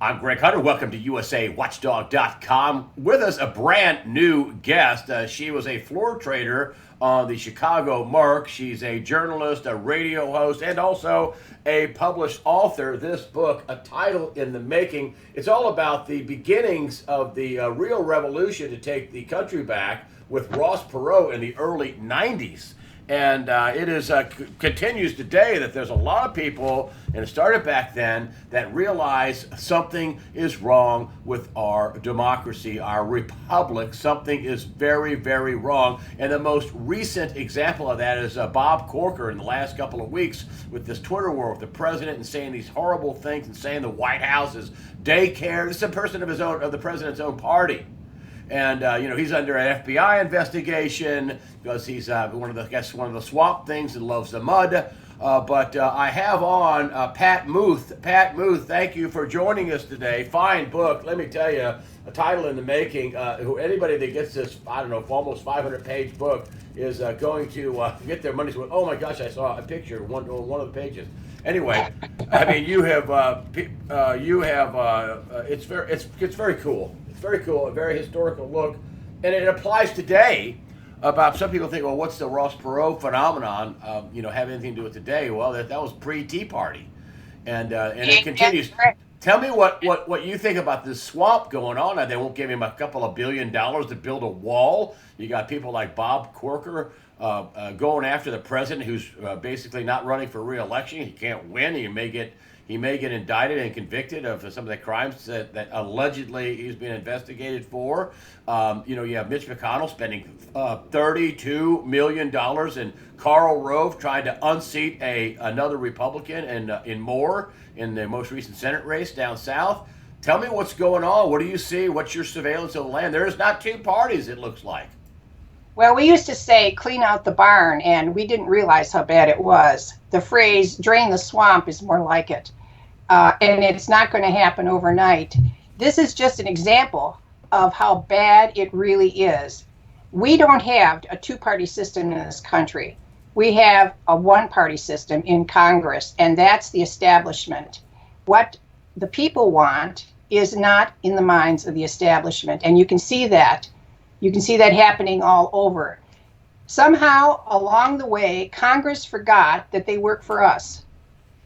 I'm Greg Hunter. Welcome to USAWatchdog.com. With us, a brand new guest. She was a floor trader on the Chicago Merc. She's a journalist, a radio host, and also a published author. This book, A Title in the Making, it's all about the beginnings of the real revolution to take the country back with Ross Perot in the early 90s. And it is continues today that there's a lot of people, and it started back then, that realize something is wrong with our democracy, our republic. Something is very, very wrong. And the most recent example of that is Bob Corker in the last couple of weeks with this Twitter war with the president and saying these horrible things and saying the White House is daycare. This is a person of his own, of the president's own party. And he's under an FBI investigation because he's one of the swamp things and loves the mud. But I have on Pat Muth. Pat Muth, thank you for joining us today. Fine book, let me tell you, A Title in the Making. Who anybody that gets this, I don't know, almost 500-page book is going to get their money's worth. Oh my gosh, I saw a picture on one of the pages. Anyway, I mean, it's very cool. It's very cool, a very historical look, and it applies today. About some people think, well, what's the Ross Perot phenomenon? Have anything to do with today? Well, that was pre-Tea Party, and it continues. Tell me what you think about this swamp going on. They won't give him a couple of $1 billion to build a wall. You got people like Bob Corker going after the president, who's basically not running for re-election. He can't win. He may get indicted and convicted of some of the crimes that allegedly he's been investigated for. You have Mitch McConnell spending $32 million, and Karl Rove trying to unseat another Republican in Moore in the most recent Senate race down south. Tell me what's going on. What do you see? What's your surveillance of the land? There's not two parties, it looks like. Well, we used to say clean out the barn, and we didn't realize how bad it was. The phrase drain the swamp is more like it. And it's not going to happen overnight. This is just an example of how bad it really is. We don't have a two-party system in this country. We have a one-party system in Congress, and that's the establishment. What the people want is not in the minds of the establishment, and you can see that. You can see that happening all over. Somehow, along the way, Congress forgot that they work for us.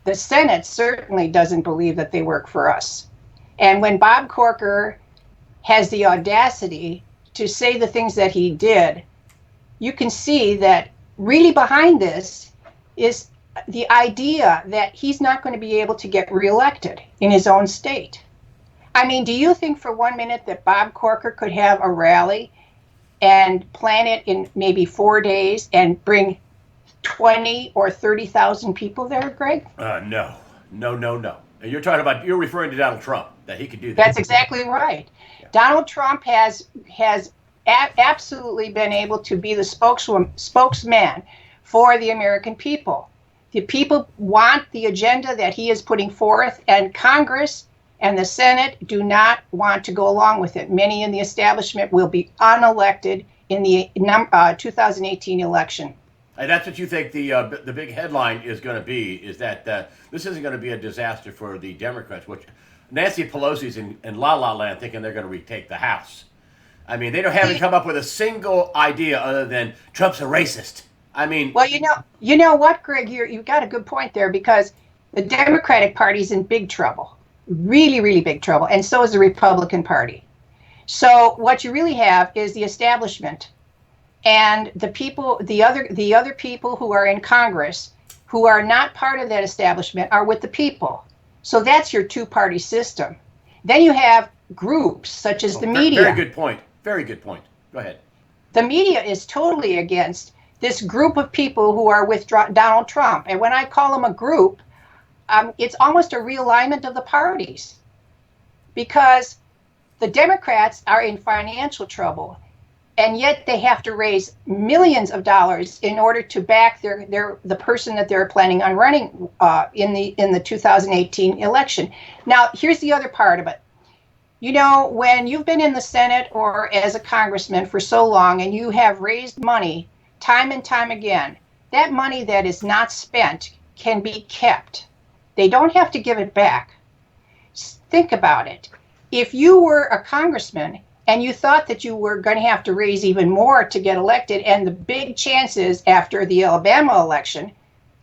The Senate certainly doesn't believe that they work for us. And when Bob Corker has the audacity to say the things that he did, you can see that really behind this is the idea that he's not going to be able to get reelected in his own state. I mean, do you think for 1 minute that Bob Corker could have a rally and plan it in maybe 4 days and bring 20 or 30,000 people there, Greg? No. You're referring to Donald Trump, that he could do that. That's exactly right. Yeah. Donald Trump has absolutely been able to be the spokesman for the American people. The people want the agenda that he is putting forth, and Congress and the Senate do not want to go along with it. Many in the establishment will be unelected in the 2018 election. And that's what you think the big headline is going to be, is that this isn't going to be a disaster for the Democrats, which Nancy Pelosi's in La La Land thinking they're going to retake the House. I mean, they haven't come up with a single idea other than Trump's a racist. I mean... Well, you know what, Greg, you've got a good point there, because the Democratic Party's in big trouble, really, really big trouble, and so is the Republican Party. So what you really have is the establishment. And the people, the other people who are in Congress, who are not part of that establishment, are with the people. So that's your two-party system. Then you have groups such as the media. Very good point. Very good point. Go ahead. The media is totally against this group of people who are with Donald Trump. And when I call them a group, it's almost a realignment of the parties, because the Democrats are in financial trouble. And yet they have to raise millions of dollars in order to back the person that they're planning on running in the 2018 election. Now, here's the other part of it. You know, when you've been in the Senate or as a congressman for so long and you have raised money time and time again, that money that is not spent can be kept. They don't have to give it back. Think about it. If you were a congressman and you thought that you were going to have to raise even more to get elected, and the big chances after the Alabama election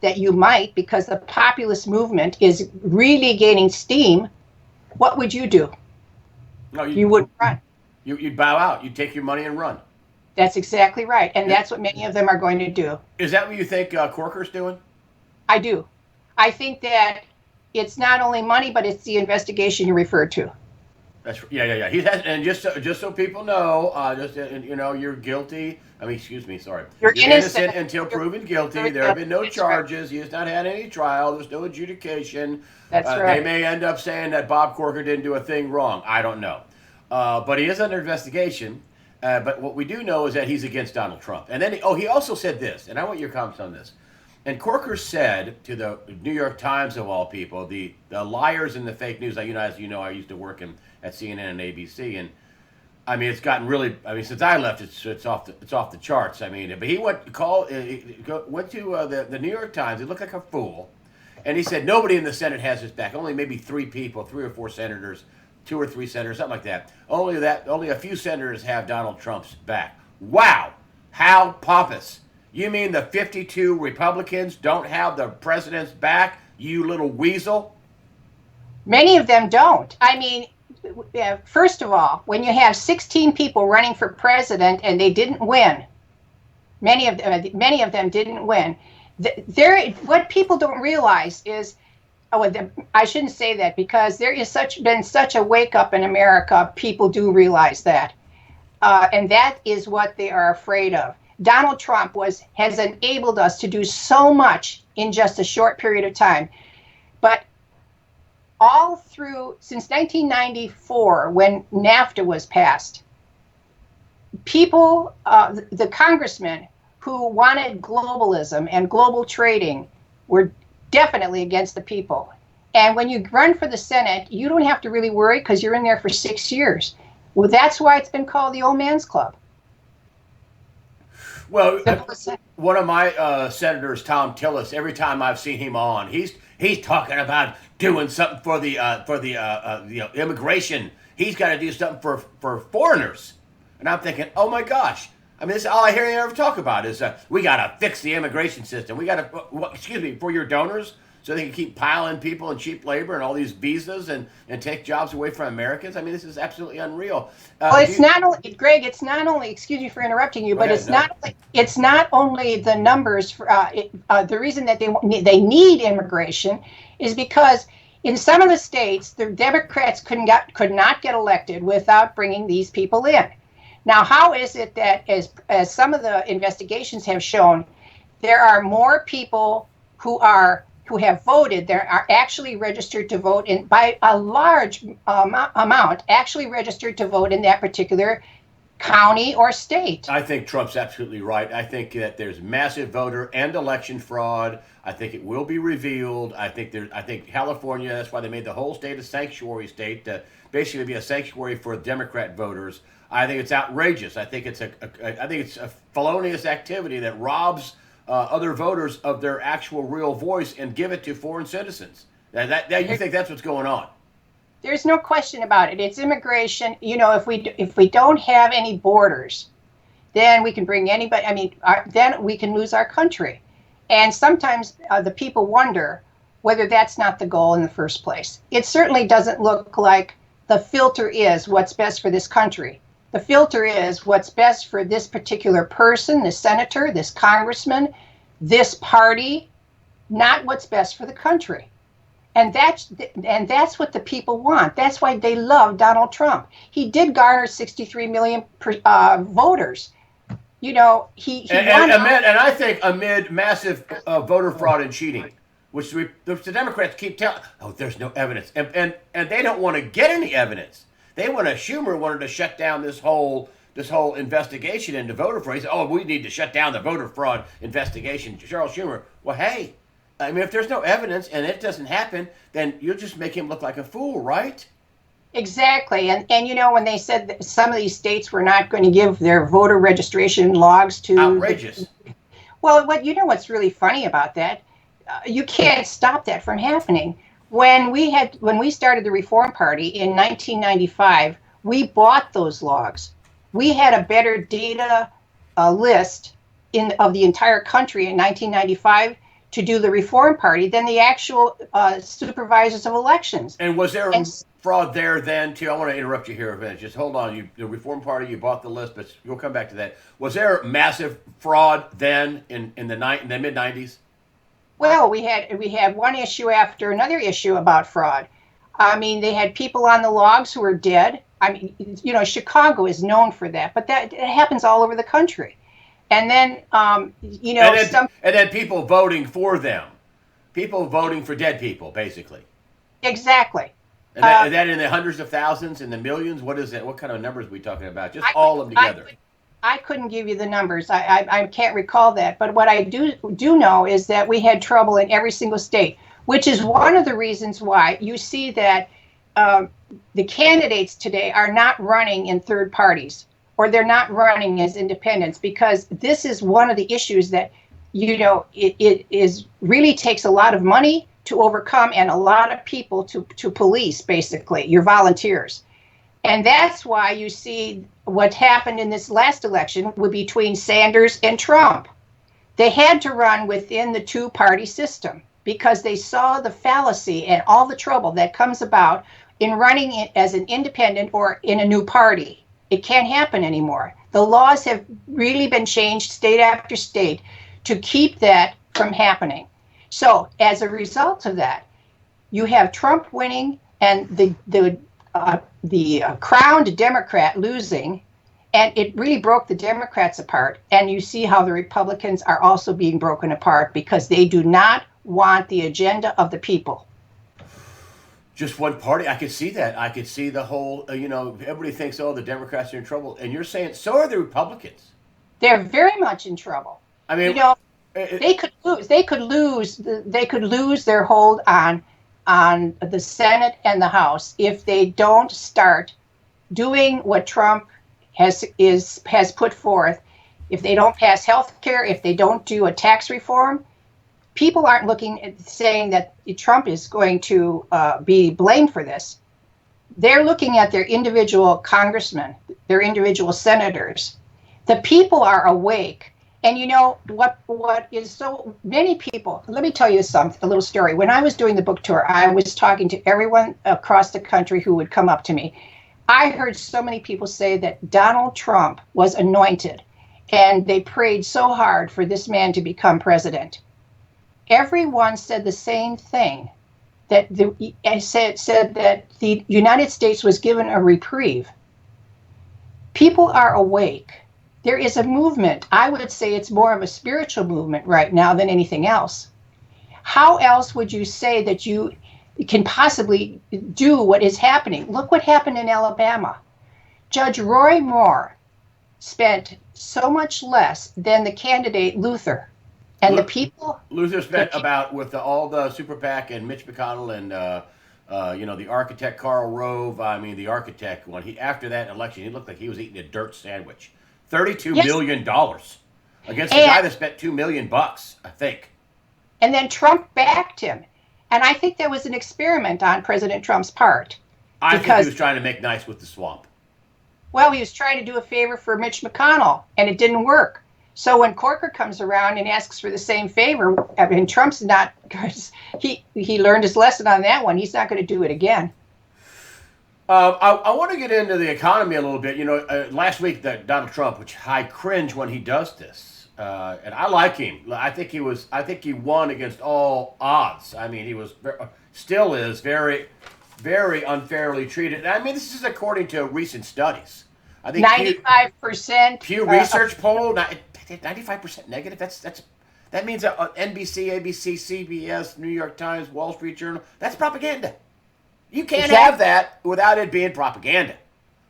that you might, because the populist movement is really gaining steam, what would you do? No, You wouldn't run. You'd bow out. You'd take your money and run. That's exactly right. And that's what many of them are going to do. Is that what you think Corker's doing? I do. I think that it's not only money, but it's the investigation you referred to. That's yeah. He has, and just so people know, you're guilty. I mean, excuse me, sorry. You're innocent until proven guilty. There have been no charges. Right. He has not had any trial. There's no adjudication. That's right. They may end up saying that Bob Corker didn't do a thing wrong. I don't know. But he is under investigation. But what we do know is that he's against Donald Trump. And then, he also said this, and I want your comments on this. And Corker said to the New York Times, of all people, the liars and the fake news. As you know, I used to work at CNN and ABC, and I mean, it's gotten really. I mean, since I left, it's off the charts. I mean, but he went to the New York Times. He looked like a fool, and he said nobody in the Senate has his back. Only maybe 3 people, 3 or 4 senators, 2 or 3 senators, something like that. Only a few senators have Donald Trump's back. Wow, how pompous! You mean the 52 Republicans don't have the president's back, you little weasel? Many of them don't. I mean, first of all, when you have 16 people running for president and they didn't win, many of them didn't win. What people don't realize is, I shouldn't say that, because there is been such a wake up in America. People do realize that, and that is what they are afraid of. Donald Trump has enabled us to do so much in just a short period of time. But all through, since 1994, when NAFTA was passed, people, the congressmen who wanted globalism and global trading were definitely against the people. And when you run for the Senate, you don't have to really worry because you're in there for 6 years. Well, that's why it's been called the old man's club. Well, one of my senators, Tom Tillis, every time I've seen him on, he's talking about doing something for the immigration. He's got to do something for foreigners, and I'm thinking, oh my gosh! I mean, this is all I hear him ever talk about is we got to fix the immigration system. We got to, for your donors, so they can keep piling people and cheap labor and all these visas and take jobs away from Americans. I mean, this is absolutely unreal. Well, it's not only, Greg. It's not only. Excuse me for interrupting you, but it's not only the numbers. The reason that they need immigration is because in some of the states, the Democrats could not get elected without bringing these people in. Now, how is it that, as some of the investigations have shown, there are more people who have voted, there are actually registered to vote by a large amount, actually registered to vote in that particular county or state? I think Trump's absolutely right. I think that there's massive voter and election fraud. I think it will be revealed. I think California, that's why they made the whole state a sanctuary state, to basically be a sanctuary for Democrat voters. I think it's outrageous. I think it's a felonious activity that robs other voters of their actual real voice and give it to foreign citizens. That you think that's what's going on? There's no question about it. It's immigration. You know, if we don't have any borders, then we can bring anybody. I mean, then we can lose our country. And sometimes the people wonder whether that's not the goal in the first place. It certainly doesn't look like the filter is what's best for this country. The filter is what's best for this particular person, this senator, this congressman, this party, not what's best for the country. And that's what the people want. That's why they love Donald Trump. He did garner 63 million voters. You know, he won. And I think amid massive voter fraud and cheating, which the Democrats keep telling, there's no evidence. And they don't want to get any evidence. Schumer wanted to shut down this whole investigation into voter fraud. He said, we need to shut down the voter fraud investigation. Charles Schumer, well, hey, I mean, if there's no evidence and it doesn't happen, then you'll just make him look like a fool, right? Exactly. And you know, when they said that some of these states were not going to give their voter registration logs to... Outrageous. What's really funny about that, you can't stop that from happening. When we started the Reform Party in 1995, we bought those logs. We had a better data list of the entire country in 1995 to do the Reform Party than the actual supervisors of elections. And was there And fraud there then too? I want to interrupt you here a minute. Just hold on. The Reform Party, you bought the list, but we'll come back to that. Was there massive fraud then in the mid '90s? well, we had one issue after another issue about fraud. I mean, they had people on the logs who were dead. I mean, Chicago is known for that, but that it happens all over the country. And then, And then people voting for them, people voting for dead people, basically. exactly. And that in the hundreds of thousands, in the millions. What is that? What kind of numbers are we talking about? Just I all could, of them together. I couldn't give you the numbers. I can't recall that. But what I do know is that we had trouble in every single state, which is one of the reasons why you see that the candidates today are not running in third parties, or they're not running as independents, because this is one of the issues that it is really takes a lot of money to overcome, and a lot of people to police, basically your volunteers. And that's why you see what happened in this last election between Sanders and Trump. They had to run within the two-party system because they saw the fallacy and all the trouble that comes about in running as an independent or in a new party. It can't happen anymore. The laws have really been changed state after state to keep that from happening. So as a result of that, you have Trump winning and the crowned Democrat losing, and it really broke the Democrats apart. And you see how the Republicans are also being broken apart because they do not want the agenda of the people. Just one party. I could see that. I could see the whole. Everybody thinks, oh, the Democrats are in trouble, and you're saying so are the Republicans. They're very much in trouble. I mean, they could lose. They could lose. They could lose their hold on the Senate and the House if they don't start doing what Trump has put forth. If they don't pass health care, if they don't do a tax reform, people aren't looking at saying that Trump is going to be blamed for this. They're looking at their individual congressmen, their individual senators. The people are awake. And what is so many people, let me tell you a little story. When I was doing the book tour, I was talking to everyone across the country who would come up to me. I heard so many people say that Donald Trump was anointed, and they prayed so hard for this man to become president. Everyone said the same thing, that said that the United States was given a reprieve. People are awake. There is a movement. I would say it's more of a spiritual movement right now than anything else. How else would you say that you can possibly do what is happening? Look what happened in Alabama. Judge Roy Moore spent so much less than the candidate Luther. And the people... Luther spent about, with all the super PAC and Mitch McConnell and, the architect Karl Rove, the architect, after that election, he looked like he was eating a dirt sandwich. $32 million against the guy that spent $2 million, I think. And then Trump backed him. And I think that was an experiment on President Trump's part. I think he was trying to make nice with the swamp. Well, he was trying to do a favor for Mitch McConnell, and it didn't work. So when Corker comes around and asks for the same favor, Trump's not, he learned his lesson on that one. He's not going to do it again. I want to get into the economy a little bit. Last week that Donald Trump, which I cringe when he does this, and I like him. I think he won against all odds. He still is very, very unfairly treated. This is according to recent studies. I think 95%. Pew Research poll, 95% negative. That means NBC, ABC, CBS, New York Times, Wall Street Journal. That's propaganda. You can't have that without it being propaganda.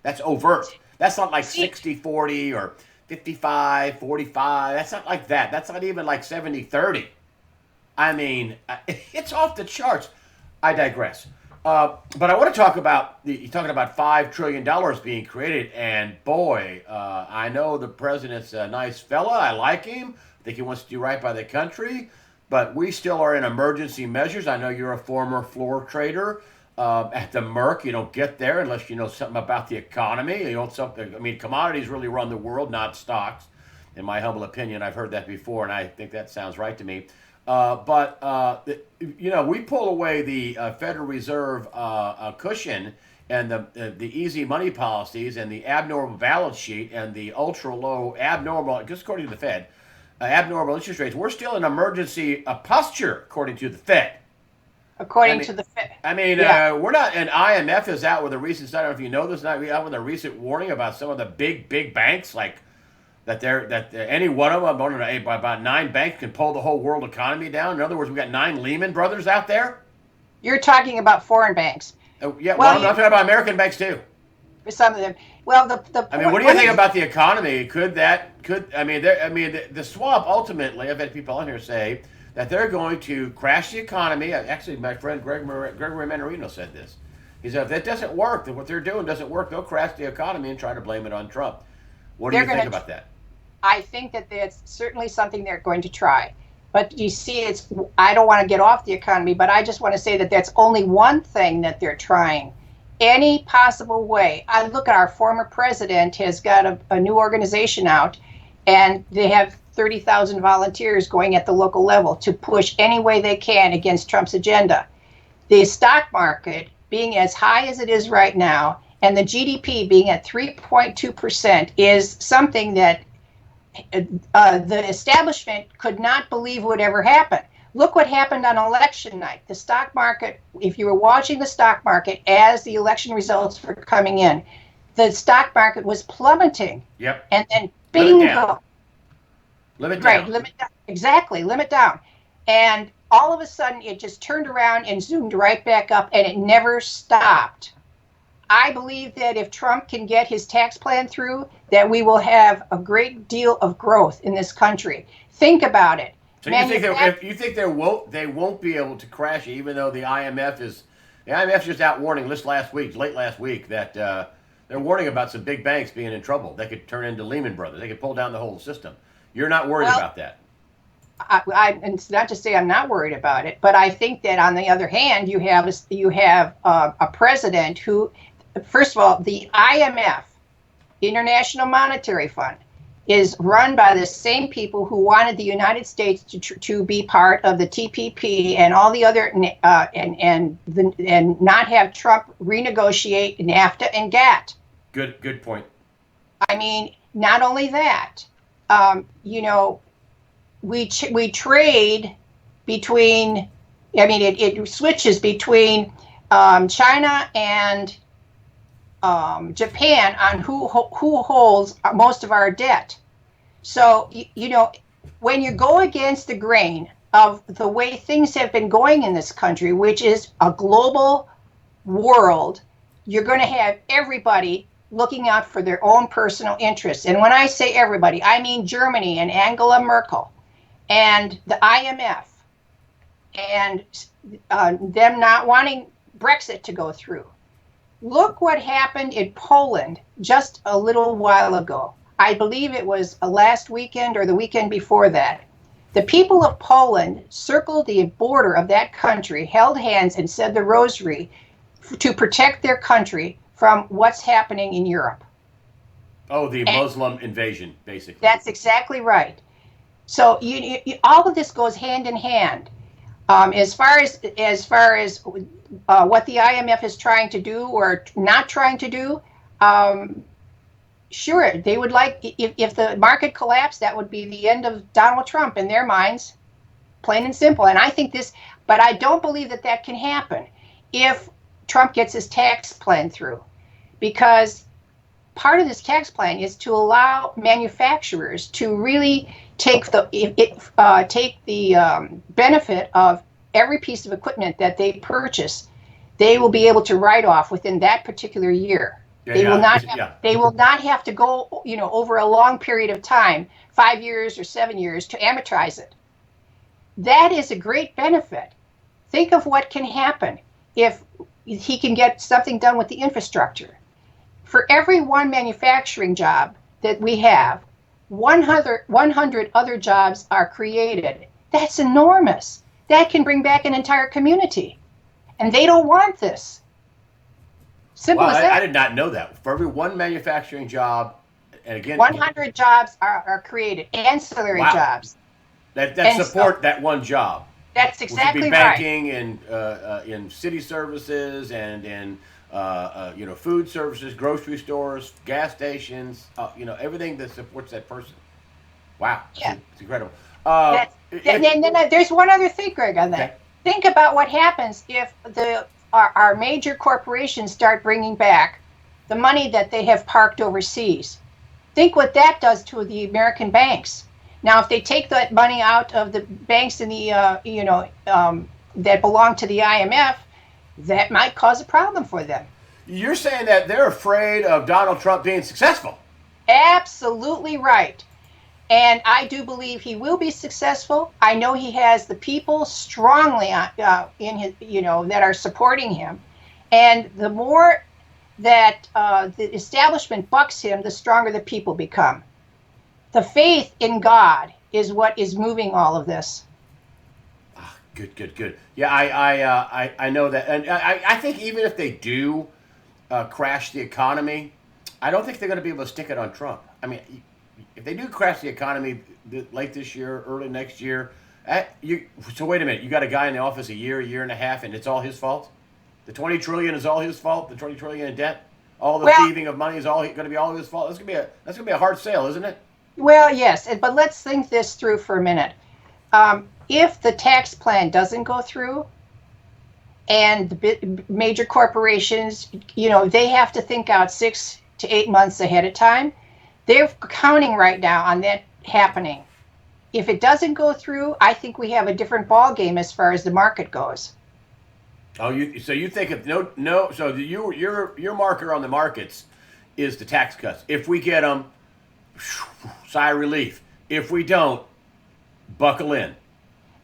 That's overt. That's not like 60-40 or 55-45. That's not like that. That's not even like 70-30. It's off the charts. I digress. But I want to talk about, you're talking about $5 trillion being created, and boy, I know the president's a nice fella. I like him. I think he wants to do right by the country. but we still are in emergency measures. I know you're a former floor trader at the Merc. You don't get there unless you know something about the economy. You know something. I mean, commodities really run the world, not stocks. In my humble opinion, I've heard that before, and I think that sounds right to me. You know, we pull away the Federal Reserve cushion and the easy money policies and the abnormal balance sheet and the ultra low abnormal, just according to the Fed, abnormal interest rates. We're still in emergency posture, according to the Fed. According to the Fed. I mean, yeah. We're not, and IMF is out with a recent, I don't know if you know this, not out with a recent warning about some of the big banks, like any one of them, about 9 banks can pull the whole world economy down. In other words, we've got 9 Lehman Brothers out there. You're talking about foreign banks. Yeah, well, I'm talking about American banks too. Some of them. Well, I mean, what do you think about the economy? The swamp ultimately, I've had people on here say that they're going to crash the economy. Actually, my friend Gregory Menarino said this. He said if that doesn't work, then what they're doing doesn't work, they'll crash the economy and try to blame it on Trump. What do you think about that? I think that that's certainly something they're going to try. But you see, I don't want to get off the economy, but I just want to say that that's only one thing that they're trying. Any possible way. I look at our former president has got a new organization out, and they have 30,000 volunteers going at the local level to push any way they can against Trump's agenda. The stock market being as high as it is right now, and the GDP being at 3.2% is something that the establishment could not believe would ever happen. Look what happened on election night. The stock market, if you were watching the stock market as the election results were coming in, the stock market was plummeting. Yep. And then bingo. Limit down. Right, limit down. Exactly, limit down. And all of a sudden it just turned around and zoomed right back up, and it never stopped. I believe that if Trump can get his tax plan through, that we will have a great deal of growth in this country. Think about it. So you think they won't be able to crash it, even though the IMF is just out warning late last week, that they're warning about some big banks being in trouble. They could turn into Lehman Brothers. They could pull down the whole system. You're not worried about that. And it's not to say I'm not worried about it, but I think that on the other hand, you have a president who, first of all, the IMF, International Monetary Fund, is run by the same people who wanted the United States to be part of the TPP and all the other and not have Trump renegotiate NAFTA and GATT. Good point. I mean, not only that, we trade between. I mean, it switches between China and Japan on who holds most of our debt. So, when you go against the grain of the way things have been going in this country, which is a global world, you're going to have everybody looking out for their own personal interests. And when I say everybody, I mean Germany and Angela Merkel and the IMF and them not wanting Brexit to go through. Look what happened in Poland just a little while ago. I believe it was last weekend or the weekend before that. The people of Poland circled the border of that country, held hands, and said the rosary to protect their country from what's happening in Europe. Oh, the Muslim invasion, basically. That's exactly right. So all of this goes hand in hand. As far as what the IMF is trying to do or not trying to do, sure, they would like, if the market collapsed, that would be the end of Donald Trump in their minds, plain and simple. And I think but I don't believe that can happen if Trump gets his tax plan through, because part of this tax plan is to allow manufacturers to really take the benefit of every piece of equipment that they purchase. They will be able to write off within that particular year. They will not have to go, over a long period of time, 5 years or 7 years, to amortize it. That is a great benefit. Think of what can happen if he can get something done with the infrastructure. For every one manufacturing job that we have, 100 other jobs are created That's enormous. That can bring back an entire community. And they don't want this. Simple as that. I did not know that. For every one manufacturing job, and again, 100 jobs are created, ancillary jobs. That support that one job. That's exactly which would be right. banking and in city services and in food services, grocery stores, gas stations, everything that supports that person. Wow, Yeah, it's incredible. Then there's one other thing, Greg, on that. Okay. Think about what happens if our major corporations start bringing back the money that they have parked overseas. Think what that does to the American banks. Now, if they take that money out of the banks in the that belong to the IMF, that might cause a problem for them. You're saying that they're afraid of Donald Trump being successful. Absolutely right. And I do believe he will be successful. I know he has the people strongly in his, that are supporting him. And the more that the establishment bucks him, the stronger the people become. The faith in God is what is moving all of this. Good. Yeah, I know that, and I think even if they do crash the economy, I don't think they're going to be able to stick it on Trump. I mean, if they do crash the economy late this year, early next year, so wait a minute, you got a guy in the office a year and a half, and it's all his fault? The $20 trillion is all his fault? The $20 trillion in debt? All the thieving of money is all going to be all his fault? That's going to be a hard sale, isn't it? Well, yes, but let's think this through for a minute. If the tax plan doesn't go through, and the major corporations, they have to think out 6 to 8 months ahead of time. They're counting right now on that happening. If it doesn't go through, I think we have a different ball game as far as the market goes. Oh, so you think if so your marker on the markets is the tax cuts. If we get them, sigh of relief. If we don't, buckle in.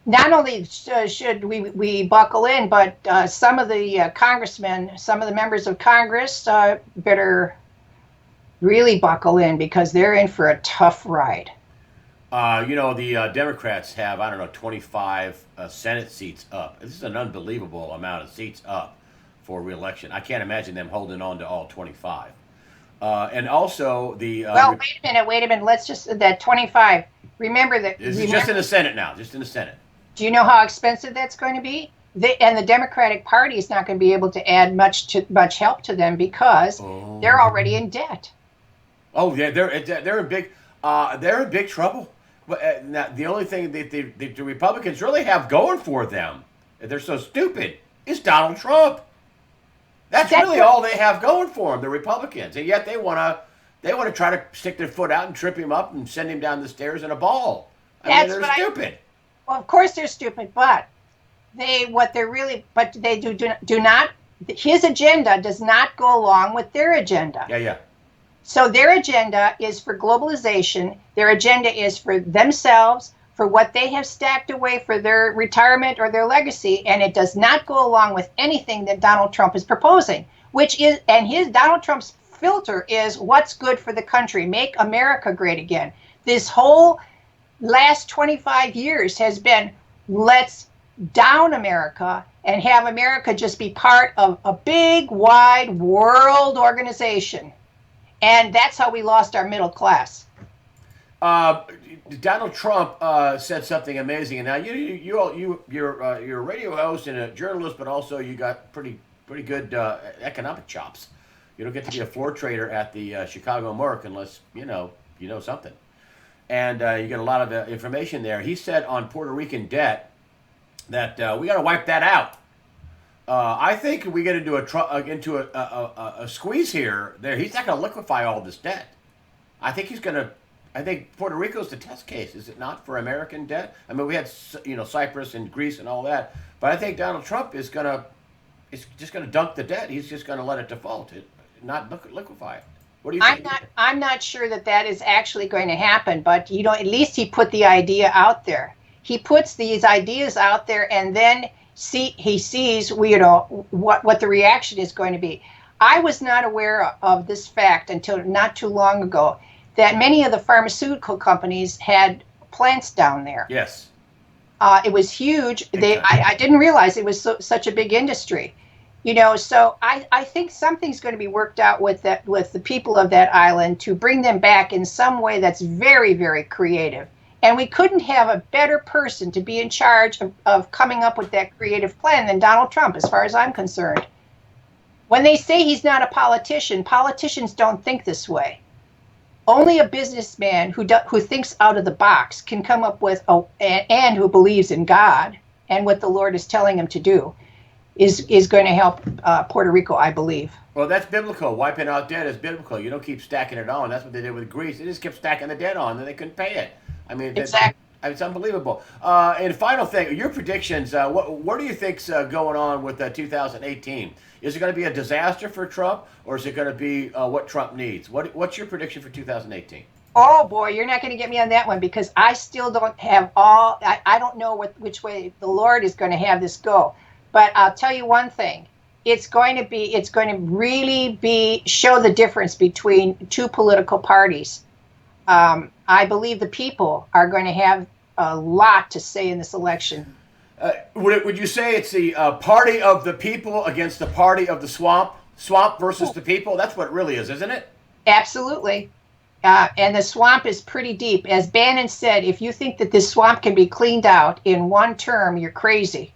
Not only should we buckle in, but some of the congressmen, some of the members of Congress better really buckle in because they're in for a tough ride. The Democrats have, 25 Senate seats up. This is an unbelievable amount of seats up for re-election. I can't imagine them holding on to all 25. And also the... wait a minute. Let's just, that 25, remember that... This is just in the Senate now, just in the Senate. Do you know how expensive that's going to be? And the Democratic Party is not going to be able to add much help to them because they're already in debt. Oh yeah, they're in big trouble. Now, the only thing that the Republicans really have going for them, if they're so stupid, is Donald Trump. That's really all they have going for them, the Republicans, and yet they want to try to stick their foot out and trip him up and send him down the stairs in a ball. They're stupid. Well, of course they're stupid, but they do not. His agenda does not go along with their agenda. Yeah. So their agenda is for globalization. Their agenda is for themselves, for what they have stacked away for their retirement or their legacy, and it does not go along with anything that Donald Trump is proposing, Donald Trump's filter is what's good for the country, make America great again. This whole last 25 years has been let's down America and have America just be part of a big, wide world organization. And that's how we lost our middle class. Donald Trump said something amazing, and now you're a radio host and a journalist, but also you got pretty good economic chops. You don't get to be a floor trader at the Chicago Merc unless you know something, and you get a lot of information there. He said on Puerto Rican debt that we got to wipe that out. I think we get into a squeeze here. He's not going to liquefy all this debt. I think Puerto Rico's the test case, is it not, for American debt? I mean, we had Cyprus and Greece and all that, but I think Donald Trump is just going to dunk the debt. He's just going to let it default, not liquefy it. What do you think? I'm not sure that is actually going to happen, but at least he put the idea out there. He puts these ideas out there, and then he sees what the reaction is going to be. I was not aware of this fact until not too long ago, that many of the pharmaceutical companies had plants down there. Yes. It was huge. Okay. I didn't realize it was such a big industry. So I think something's going to be worked out with the people of that island to bring them back in some way that's very, very creative. And we couldn't have a better person to be in charge of coming up with that creative plan than Donald Trump, as far as I'm concerned. When they say he's not a politician, politicians don't think this way. Only a businessman who thinks out of the box can come up with, and who believes in God and what the Lord is telling him to do, is going to help Puerto Rico, I believe. Well, that's biblical. Wiping out debt is biblical. You don't keep stacking it on. That's what they did with Greece. They just kept stacking the debt on, and they couldn't pay it. I mean, Exactly. it's unbelievable. And final thing, your predictions. What do you think's going on with 2018? Is it going to be a disaster for Trump, or is it going to be what Trump needs? What's your prediction for 2018? Oh boy, you're not going to get me on that one, because I still don't have all. I don't know which way the Lord is going to have this go. But I'll tell you one thing. It's going to really show the difference between two political parties. I believe the people are going to have a lot to say in this election. Would you say it's the party of the people against the party of the swamp? Swamp versus the people? That's what it really is, isn't it? Absolutely. And the swamp is pretty deep. As Bannon said, if you think that this swamp can be cleaned out in one term, you're crazy.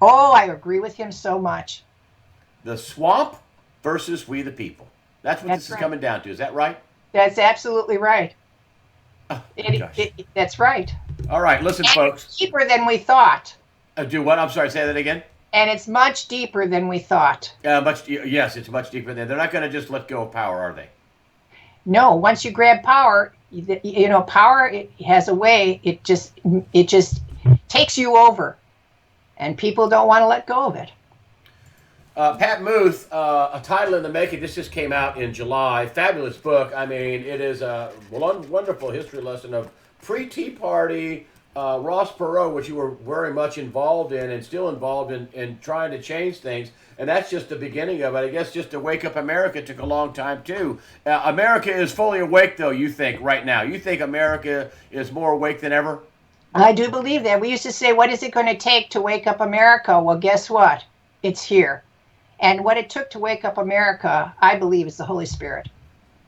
Oh, I agree with him so much. The swamp versus we the people. That's what this is coming down to. Is that right? That's absolutely right. Oh, That's right. All right, listen, and folks. It's deeper than we thought. Do what? I'm sorry, say that again. And it's much deeper than we thought. Yes, it's much deeper than. They're not going to just let go of power, are they? No, once you grab power, power, it has a way. It just takes you over, and people don't want to let go of it. Pat Muth, A Title in the Making. This just came out in July. Fabulous book. I mean, it is a wonderful history lesson of pre-Tea Party, Ross Perot, which you were very much involved in and still involved in trying to change things. And that's just the beginning of it. I guess just to wake up America took a long time, too. America is fully awake, though, you think, right now. You think America is more awake than ever? I do believe that. We used to say, what is it going to take to wake up America? Well, guess what? It's here. And what it took to wake up America, I believe, is the Holy Spirit.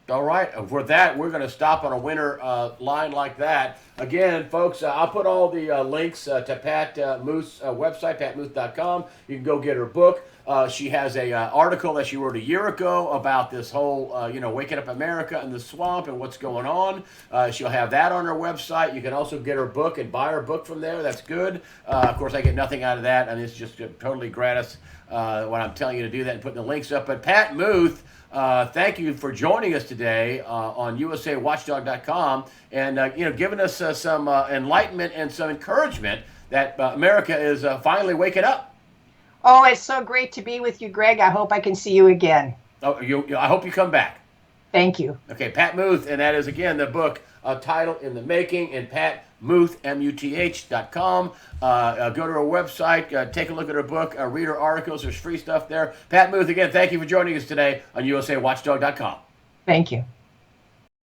All right. For that, we're going to stop on a winner line like that. Again, folks, I'll put all the links to Pat Muth's website, patmuth.com. You can go get her book. She has a article that she wrote a year ago about this whole, waking up America in the swamp and what's going on. She'll have that on her website. You can also get her book and buy her book from there. That's good. Of course, I get nothing out of that. I mean, it's just totally gratis when I'm telling you to do that and putting the links up. But Pat Muth, thank you for joining us today on USAWatchdog.com and giving us some enlightenment and some encouragement that America is finally waking up. Oh, it's so great to be with you, Greg. I hope I can see you again. Oh, I hope you come back. Thank you. Okay, Pat Muth, and that is, again, the book, A Title in the Making, and Pat Muth, MUTH.com. Go to her website, take a look at her book, read her articles. There's free stuff there. Pat Muth, again, thank you for joining us today on USAWatchdog.com. Thank you.